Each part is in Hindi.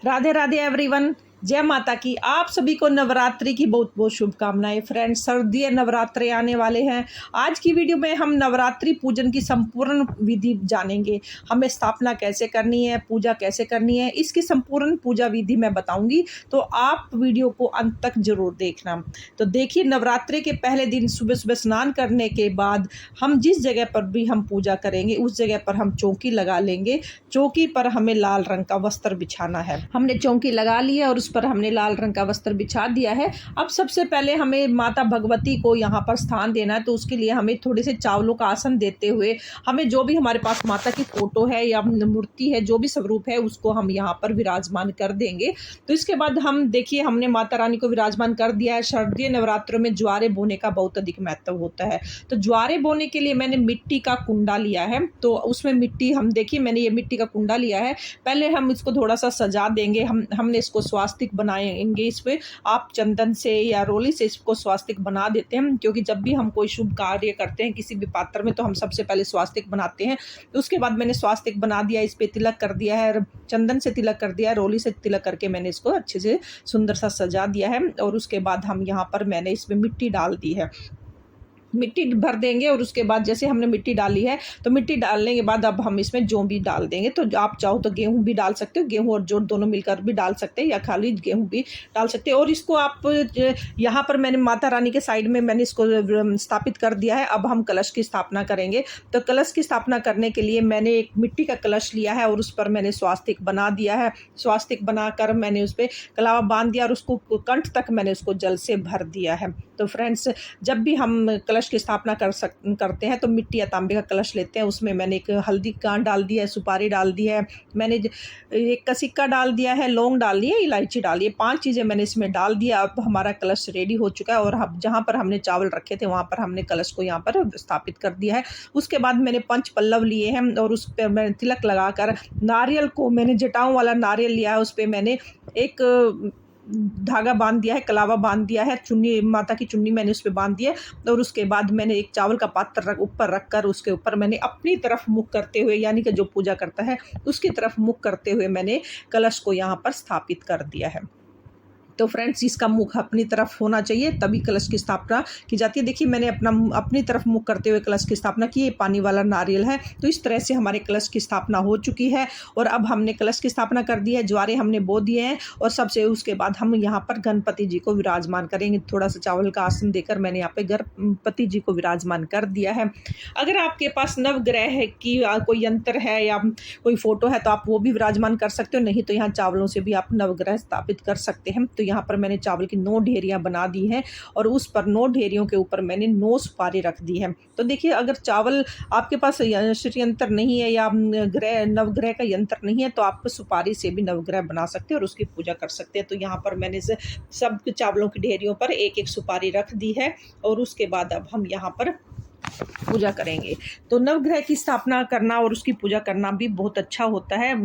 राधे राधे एवरीवन, जय माता की। आप सभी को नवरात्रि की बहुत बहुत शुभकामनाएं। फ्रेंड्स, सर्दी नवरात्रे आने वाले हैं। आज की वीडियो में हम नवरात्रि पूजन की संपूर्ण विधि जानेंगे। हमें स्थापना कैसे करनी है, पूजा कैसे करनी है, इसकी संपूर्ण पूजा विधि मैं बताऊंगी, तो आप वीडियो को अंत तक जरूर देखना। तो देखिए, नवरात्रि के पहले दिन सुबह सुबह स्नान करने के बाद हम जिस जगह पर भी हम पूजा करेंगे उस जगह पर हम चौकी लगा लेंगे। चौकी पर हमें लाल रंग का वस्त्र बिछाना है। हमने चौकी लगा ली है और उस पर हमने लाल रंग का वस्त्र बिछा दिया है। अब सबसे पहले हमें माता भगवती को यहाँ पर स्थान देना है, तो उसके लिए हमें थोड़े से चावलों का आसन देते हुए हमें जो भी हमारे पास माता की फोटो है या मूर्ति है, जो भी स्वरूप है, उसको हम यहाँ पर विराजमान कर देंगे। तो इसके बाद हम देखिए, हमने माता रानी को विराजमान कर दिया है। शारदीय नवरात्रों में ज्वारे बोने का बहुत अधिक महत्व होता है। तो ज्वारे बोने के लिए मैंने मिट्टी का कुंडा लिया है। तो उसमें मिट्टी, हम देखिए मैंने ये मिट्टी का कुंडा लिया है। पहले हम इसको थोड़ा सा सजा देंगे। हमने इसको स्वास्तिक बनाएंगे। इसमें आप चंदन से या रोली से इसको स्वास्तिक बना देते हैं, क्योंकि जब भी हम कोई शुभ कार्य करते हैं किसी भी पात्र में, तो हम सबसे पहले स्वास्तिक बनाते हैं। तो उसके बाद मैंने स्वास्तिक बना दिया, इस पे तिलक कर दिया है, चंदन से तिलक कर दिया है, रोली से तिलक करके मैंने इसको अच्छे से सुंदर सा सजा दिया है। और उसके बाद हम यहाँ पर मैंने इसमें मिट्टी डाल दी है। मिट्टी भर देंगे और उसके बाद जैसे हमने मिट्टी डाली है, तो मिट्टी डालने के बाद अब हम इसमें जौ भी डाल देंगे। तो आप चाहो तो गेहूं भी डाल सकते हो, गेहूं और जौ दोनों मिलकर भी डाल सकते हैं, या खाली गेहूं भी डाल सकते हैं। और इसको आप यहाँ पर मैंने माता रानी के साइड में मैंने इसको स्थापित कर दिया है। अब हम कलश की स्थापना करेंगे। तो कलश की स्थापना करने के लिए मैंने एक मिट्टी का कलश लिया है और उस पर मैंने स्वास्तिक बना दिया है। स्वास्तिक बनाकर मैंने उस पर कलावा बांध दिया और उसको कंठ तक मैंने उसको जल से भर दिया है। तो फ्रेंड्स, जब भी हम कलश की स्थापना करते हैं तो मिट्टी या तांबे का कलश लेते हैं। उसमें मैंने एक हल्दी का डाल दिया है, सुपारी डाल दी है, मैंने एक कसिक्का डाल दिया है, लौंग डाल दी है, इलायची डाली है। 5 चीज़ें मैंने इसमें डाल दिया। अब हमारा कलश रेडी हो चुका है और हम जहाँ पर हमने चावल रखे थे वहाँ पर हमने कलश को यहाँ पर स्थापित कर दिया है। उसके बाद मैंने 5 पल्लव लिए हैं और उस पर मैंने तिलक लगाकर नारियल को, मैंने जटाओं वाला नारियल लिया है, उस पर मैंने एक धागा बांध दिया है, कलावा बांध दिया है, चुन्नी, माता की चुन्नी मैंने उस पर बांध दिया है। और उसके बाद मैंने एक चावल का पात्र ऊपर रखकर उसके ऊपर मैंने अपनी तरफ मुख करते हुए, यानी कि जो पूजा करता है उसकी तरफ मुख करते हुए मैंने कलश को यहाँ पर स्थापित कर दिया है। तो फ्रेंड्स, इसका मुख अपनी तरफ होना चाहिए, तभी कलश की स्थापना की जाती है। देखिए, मैंने अपनी तरफ मुख करते हुए कलश की स्थापना की। ये पानी वाला नारियल है। तो इस तरह से हमारे कलश की स्थापना हो चुकी है। और अब हमने कलश की स्थापना कर दी है, ज्वारे हमने बो दिए हैं और सबसे उसके बाद हम यहाँ पर गणपति जी को विराजमान करेंगे। थोड़ा सा चावल का आसन देकर मैंने यहाँ पे गणपति जी को विराजमान कर दिया है। अगर आपके पास नवग्रह की कोई यंत्र है या कोई फोटो है तो आप वो भी विराजमान कर सकते हो, नहीं तो यहाँ चावलों से भी आप नवग्रह स्थापित कर सकते हैं। तो यहाँ पर मैंने चावल की 9 ढेरियां बना दी हैं और उस पर 9 ढेरियों के ऊपर मैंने 9 सुपारी रख दी है। तो देखिए, अगर चावल आपके पास श्री यंत्र नहीं है या नवग्रह का यंत्र नहीं है, तो आप सुपारी से भी नवग्रह बना सकते हैं और उसकी पूजा कर सकते हैं। तो यहाँ पर मैंने सब चावलों की ढेरियों पर एक एक सुपारी रख दी है और उसके बाद अब हम यहाँ पर पूजा करेंगे। तो नवग्रह की स्थापना करना और उसकी पूजा करना भी बहुत अच्छा होता है।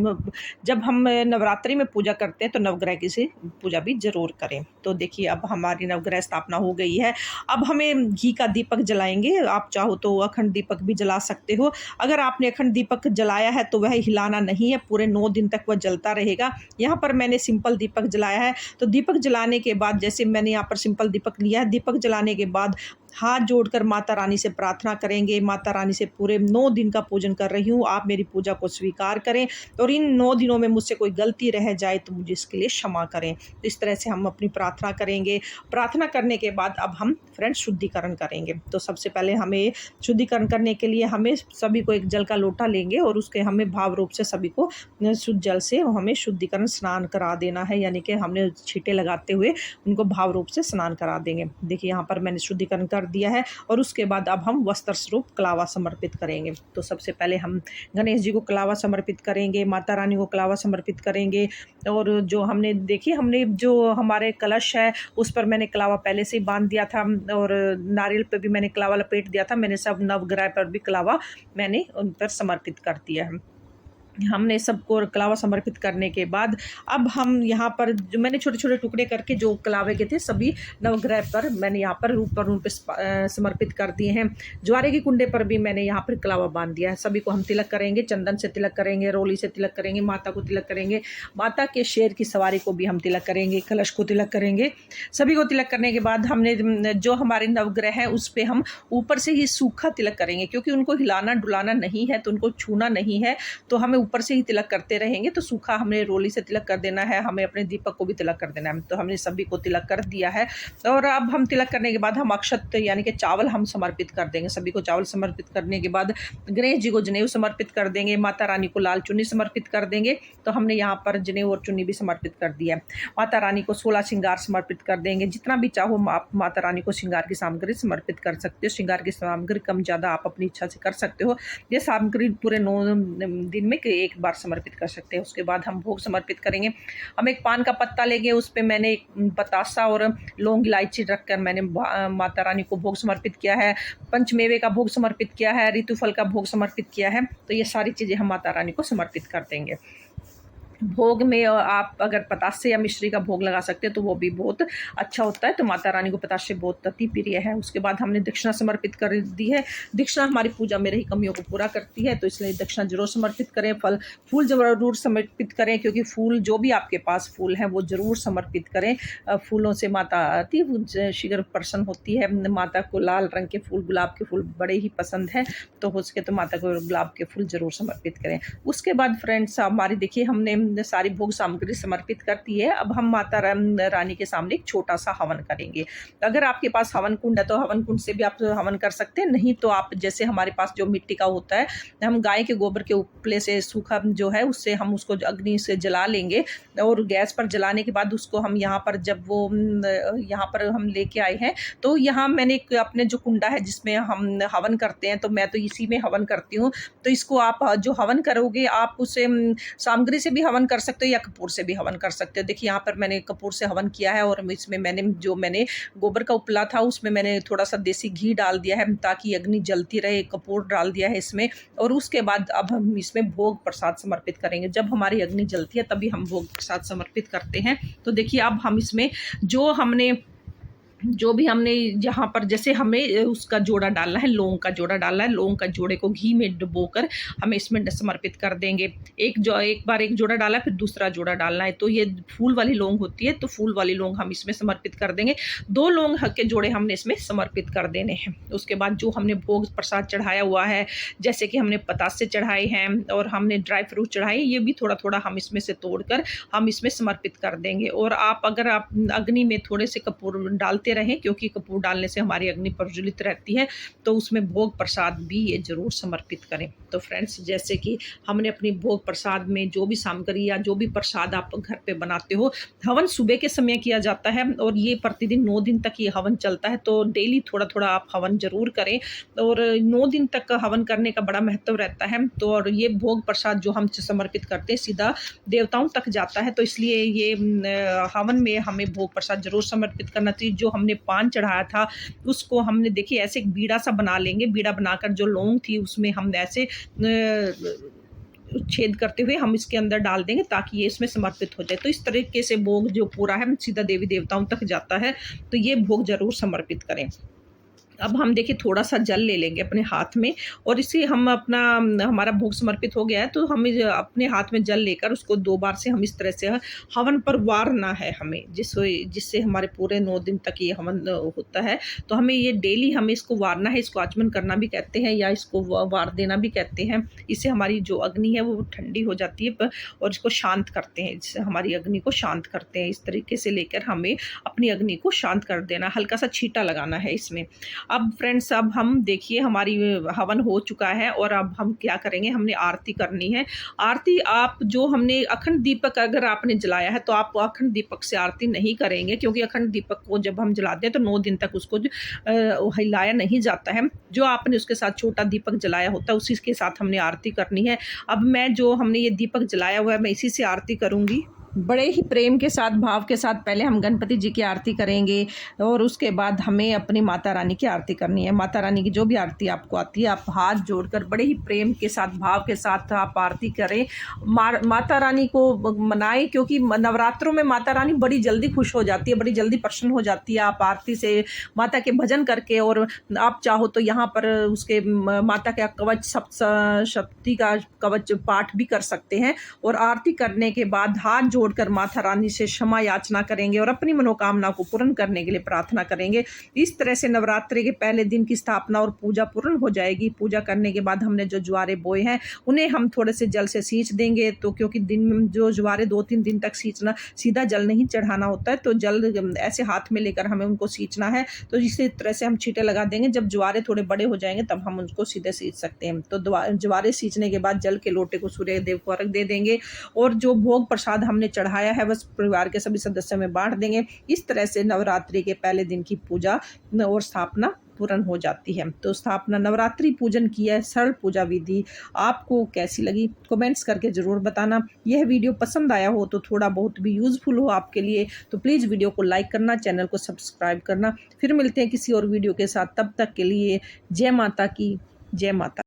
जब हम नवरात्रि में पूजा करते हैं तो नवग्रह की से पूजा भी जरूर करें। तो देखिए, अब हमारी नवग्रह स्थापना हो गई है। अब हमें घी का दीपक जलाएंगे। आप चाहो तो अखंड दीपक भी जला सकते हो। अगर आपने अखंड दीपक जलाया है तो वह हिलाना नहीं है, पूरे 9 दिन तक वह जलता रहेगा। यहाँ पर मैंने सिंपल दीपक जलाया है। तो दीपक जलाने के बाद, जैसे मैंने यहाँ पर सिंपल दीपक लिया है, दीपक जलाने के बाद हाथ जोड़कर माता रानी से प्रार्थना करेंगे। माता रानी से पूरे 9 दिन का पूजन कर रही हूँ, आप मेरी पूजा को स्वीकार करें और इन 9 दिनों में मुझसे कोई गलती रह जाए तो मुझे इसके लिए क्षमा करें। तो इस तरह से हम अपनी प्रार्थना करेंगे। प्रार्थना करने के बाद अब हम फ्रेंड्स शुद्धिकरण करेंगे। तो सबसे पहले हमें शुद्धिकरण करने के लिए हमें सभी को एक जल का लोटा लेंगे और उसके हमें भाव रूप से सभी को शुद्ध जल से हमें शुद्धिकरण स्नान करा देना है, यानी कि हमने छींटे लगाते हुए उनको भाव रूप से स्नान करा देंगे। देखिए, यहाँ पर मैंने शुद्धिकरण कर दिया है और उसके बाद अब हम वस्त्र स्वरूप कलावा समर्पित करेंगे। तो सबसे पहले हम गणेश जी को कलावा समर्पित करेंगे, माता रानी को कलावा समर्पित करेंगे। और जो हमने देखिए, हमने जो हमारे कलश है उस पर मैंने कलावा पहले से ही बांध दिया था और नारियल पे भी मैंने कलावा लपेट दिया था। मैंने सब नवग्रह पर भी कलावा मैंने उन पर समर्पित कर दिया है। हमने सबको कलावा समर्पित करने के बाद अब हम यहाँ पर जो मैंने छोटे छोटे टुकड़े करके जो कलावे के थे सभी नवग्रह पर मैंने यहाँ पर रूप पे समर्पित कर दिए हैं। ज्वारे के कुंडे पर भी मैंने यहाँ पर कलावा बांध दिया है। सभी को हम तिलक करेंगे, चंदन से तिलक करेंगे, रोली से तिलक करेंगे, माता को तिलक करेंगे, माता के शेर की सवारी को भी हम तिलक करेंगे, कलश को तिलक करेंगे। सभी को तिलक करने के बाद हमने जो हमारे नवग्रह हैं उस पर हम ऊपर से ही सूखा तिलक करेंगे, क्योंकि उनको हिलाना डुलाना नहीं है, तो उनको छूना नहीं है, तो हमें ऊपर से ही तिलक करते रहेंगे। तो सूखा हमने रोली से तिलक कर देना है, हमें अपने दीपक को भी तिलक कर देना है। तो हमने सभी को तिलक कर दिया है। और अब हम तिलक करने के बाद हम अक्षत यानी कि चावल हम समर्पित कर देंगे। सभी को चावल समर्पित करने के बाद गणेश जी को जनेऊ समर्पित कर देंगे, माता रानी को लाल चुन्नी समर्पित कर देंगे। तो हमने यहाँ पर जनेऊ और चुन्नी भी समर्पित कर दिया है। माता रानी को 16 श्रृंगार समर्पित कर देंगे। जितना भी चाहो आप माता रानी को श्रृंगार की सामग्री समर्पित कर सकते हो। श्रृंगार की सामग्री कम ज़्यादा आप अपनी इच्छा से कर सकते हो। ये सामग्री पूरे 9 दिन में एक बार समर्पित कर सकते हैं। उसके बाद हम भोग समर्पित करेंगे। हम एक पान का पत्ता लेंगे, उस पर मैंने एक बतासा और लौंग इलायची रखकर मैंने माता रानी को भोग समर्पित किया है। पंचमेवे का भोग समर्पित किया है, ऋतुफल का भोग समर्पित किया है। तो ये सारी चीज़ें हम माता रानी को समर्पित कर देंगे। भोग में आप अगर पतासे या मिश्री का भोग लगा सकते हैं तो वो भी बहुत अच्छा होता है। तो माता रानी को पतासे बहुत अति प्रिय है। उसके बाद हमने दक्षिणा समर्पित कर दी है। दक्षिणा हमारी पूजा में रही कमियों को पूरा करती है, तो इसलिए दक्षिणा जरूर समर्पित करें। फूल जरूर समर्पित करें, क्योंकि फूल जो भी आपके पास फूल हैं वो ज़रूर समर्पित करें। फूलों से माता अति शीघ्र प्रसन्न होती है। माता को लाल रंग के फूल, गुलाब के फूल बड़े ही पसंद है, तो हो सके तो माता को गुलाब के फूल जरूर समर्पित करें। उसके बाद फ्रेंड्स हमारी देखिए हमने सारी भोग सामग्री समर्पित करती है। अब हम माता रानी के सामने एक छोटा सा हवन करेंगे। अगर आपके पास हवन कुंड है तो हवन कुंड से भी आप हवन कर सकते हैं, नहीं तो आप जैसे हमारे पास जो मिट्टी का होता है, हम गाय के गोबर के उपले से सूखा जो है उससे हम उसको अग्नि से जला लेंगे। और गैस पर जलाने के बाद उसको हम यहाँ पर जब वो यहाँ पर हम लेके आए हैं, तो यहाँ मैंने अपने जो कुंडा है जिसमें हम हवन करते हैं, तो मैं तो इसी में हवन करती हूँ। तो इसको आप जो हवन करोगे आप उसे सामग्री से भी हवन कर सकते हो या कपूर से भी हवन कर सकते हो। देखिए यहाँ पर मैंने कपूर से हवन किया है, और इसमें मैंने गोबर का उपला था उसमें मैंने थोड़ा सा देसी घी डाल दिया है ताकि अग्नि जलती रहे। कपूर डाल दिया है इसमें, और उसके बाद अब हम इसमें भोग प्रसाद समर्पित करेंगे। जब हमारी अग्नि जलती है तभी हम भोग प्रसाद समर्पित करते हैं। तो देखिए अब हम इसमें जो भी हमने यहाँ पर जैसे हमें उसका जोड़ा डालना है, लौंग का जोड़ा डालना है, लौंग का जोड़े को घी में डुबोकर हमें इसमें समर्पित कर देंगे। एक बार एक जोड़ा डाला फिर दूसरा जोड़ा डालना है। तो ये फूल वाली लौंग होती है, तो फूल वाली लौंग हम इसमें समर्पित कर देंगे। 2 लौंग के जोड़े हमने इसमें समर्पित कर देने हैं। उसके बाद जो हमने भोग प्रसाद चढ़ाया हुआ है, जैसे कि हमने पतासे चढ़ाए हैं और हमने ड्राई फ्रूट चढ़ाए, ये भी थोड़ा थोड़ा हम इसमें से तोड़कर हम इसमें समर्पित कर देंगे। और अगर आप अग्नि में थोड़े से कपूर डालते रहें, क्योंकि कपूर डालने से हमारी अग्नि प्रज्वलित रहती है, तो उसमें भोग प्रसाद भी ये जरूर समर्पित करें। तो फ्रेंड्स जैसे कि हमने अपनी भोग प्रसाद में जो भी सामग्री या जो भी प्रसाद आप घर पे बनाते हो, हवन सुबह के समय किया जाता है और ये प्रतिदिन 9 दिन तक ये हवन चलता है। तो डेली थोड़ा थोड़ा आप हवन जरूर करें, और 9 दिन तक हवन करने का बड़ा महत्व रहता है। तो और ये भोग प्रसाद जो हम समर्पित करते हैं सीधा देवताओं तक जाता है, तो इसलिए ये हवन में हमें भोग प्रसाद जरूर समर्पित करना चाहिए। जो हमने पान चढ़ाया था उसको हमने देखिए ऐसे एक बीड़ा सा बना लेंगे। बीड़ा बनाकर जो लौंग थी उसमें हम ऐसे छेद करते हुए हम इसके अंदर डाल देंगे ताकि ये इसमें समर्पित हो जाए। तो इस तरीके से भोग जो पूरा है सीधा देवी देवताओं तक जाता है। तो ये भोग जरूर समर्पित करें। अब हम देखिए थोड़ा सा जल ले लेंगे अपने हाथ में, और इसे हम हमारा भोग समर्पित हो गया है, तो हमें अपने हाथ में जल लेकर उसको 2 बार से हम इस तरह से हवन पर वारना है हमें, जिससे हमारे पूरे 9 दिन तक ये हवन होता है। तो हमें ये डेली हमें इसको वारना है। इसको आचमन करना भी कहते हैं या इसको वार देना भी कहते हैं। इससे हमारी जो अग्नि है वो ठंडी हो जाती है और इसको शांत करते हैं, जिससे हमारी अग्नि को शांत करते हैं। इस तरीके से लेकर हमें अपनी अग्नि को शांत कर देना, हल्का सा छींटा लगाना है इसमें। अब फ्रेंड्स अब हम देखिए हमारी हवन हो चुका है, और अब हम क्या करेंगे, हमने आरती करनी है। आरती आप जो हमने अखंड दीपक अगर आपने जलाया है तो आप अखंड दीपक से आरती नहीं करेंगे, क्योंकि अखंड दीपक को जब हम जलाते हैं तो 9 दिन तक उसको हिलाया नहीं जाता है। जो आपने उसके साथ छोटा दीपक जलाया होता है उसी के साथ हमने आरती करनी है। अब मैं जो हमने ये दीपक जलाया हुआ है मैं इसी से आरती करूँगी। बड़े ही प्रेम के साथ, भाव के साथ पहले हम गणपति जी की आरती करेंगे और उसके बाद हमें अपनी माता रानी की आरती करनी है। माता रानी की जो भी आरती आपको आती है, आप हाथ जोड़कर बड़े ही प्रेम के साथ, भाव के साथ आप आरती करें। माता रानी को मनाएं, क्योंकि नवरात्रों में माता रानी बड़ी जल्दी खुश हो जाती है, बड़ी जल्दी प्रसन्न हो जाती है। आप आरती से माता के भजन करके, और आप चाहो तो यहाँ पर उसके माता का कवच, सप्तशती का कवच पाठ भी कर सकते हैं। और आरती करने के बाद हाथ जोड़कर माता रानी से क्षमा याचना करेंगे और अपनी मनोकामना को पूर्ण करने के लिए प्रार्थना करेंगे। इस तरह से नवरात्रि के पहले दिन की स्थापना और पूजा पूर्ण हो जाएगी। पूजा करने के बाद हमने जो ज्वारे बोए हैं उन्हें हम थोड़े से जल से सींच देंगे, तो क्योंकि दिन में जो ज्वारे 2-3 दिन तक सींचना, सीधा जल नहीं चढ़ाना होता है, तो जल ऐसे हाथ में लेकर हमें उनको सींचना है। तो इसी तरह से हम छींटे लगा देंगे। जब ज्वारे थोड़े बड़े हो जाएंगे तब हम उनको सीधे सींच सकते हैं। तो ज्वारे सींचने के बाद जल के लोटे को सूर्य देव को अर्घ दे देंगे, और जो भोग प्रसाद हमने चढ़ाया है बस परिवार के सभी सदस्यों में बांट देंगे। इस तरह से नवरात्रि के पहले दिन की पूजा और स्थापना पूर्ण हो जाती है। तो स्थापना, नवरात्रि पूजन की है सरल पूजा विधि आपको कैसी लगी कमेंट्स करके ज़रूर बताना। यह वीडियो पसंद आया हो तो थोड़ा बहुत भी यूज़फुल हो आपके लिए तो प्लीज़ वीडियो को लाइक करना, चैनल को सब्सक्राइब करना। फिर मिलते हैं किसी और वीडियो के साथ, तब तक के लिए जय माता की, जय माता।